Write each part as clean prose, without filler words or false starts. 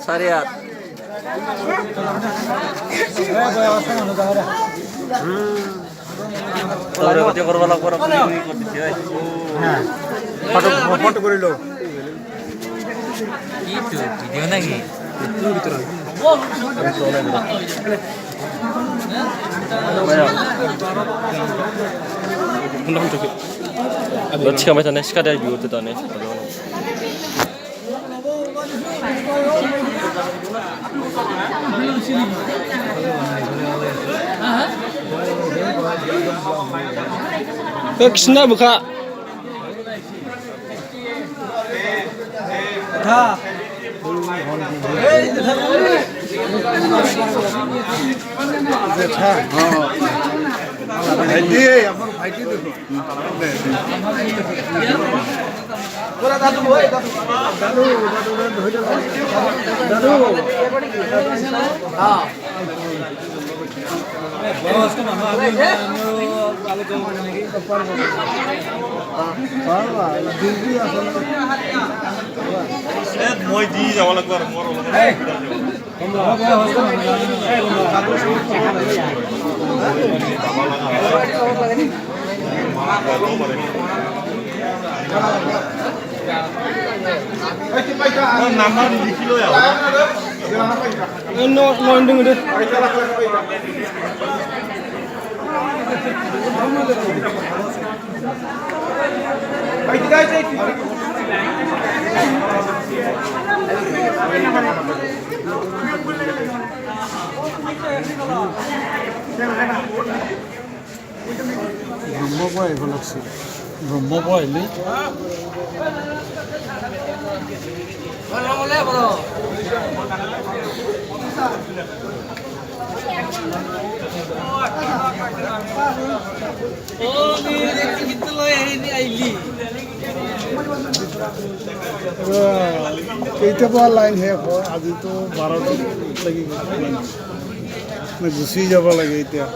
Syariat. Tahu dia korban lapor apa ini kondisi ay. Foto করে লো Itu video lagi. itu gitu lah Berarti kami sana sekadar view tu tane. Kesana buka মই দি যাব লাগিব আৰু মোৰ number লিখি লৈ ব্ৰহ্মপুৰ আহিলে কেইটাৰ পৰা লাইন শেষ হয় আজিতো 12টা লাগি গুচি যাব লাগে এতিয়া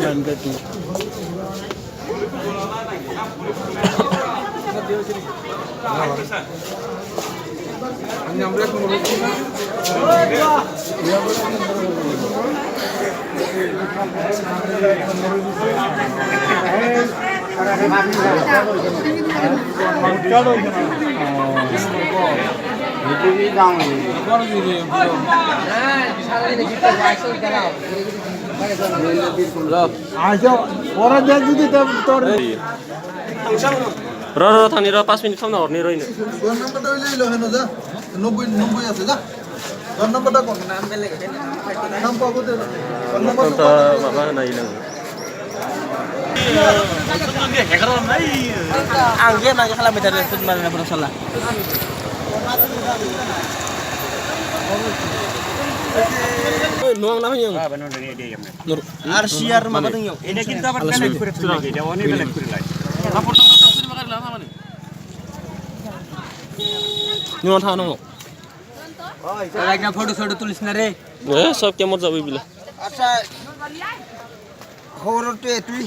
লাইন কাটি Roro thani ro 5 minit samna horni roine. Phone number ta le lo heno ja 90 আছে যা phone number ta কোন নাম বেলে নাম পাবো দে phone number Ta baba nai lang. Angge nang kala meter food man na pura salah nuang na yung nur ar siar ma badeng yo এটা কিন্তু আবার connect করে তুলা এটা অনেক কানেক্ট করে লাই nuang tha no একটা ফটো ফটো তুলিস না রে Eh, sab kemot jabe bila. আচ্ছা খবর তুই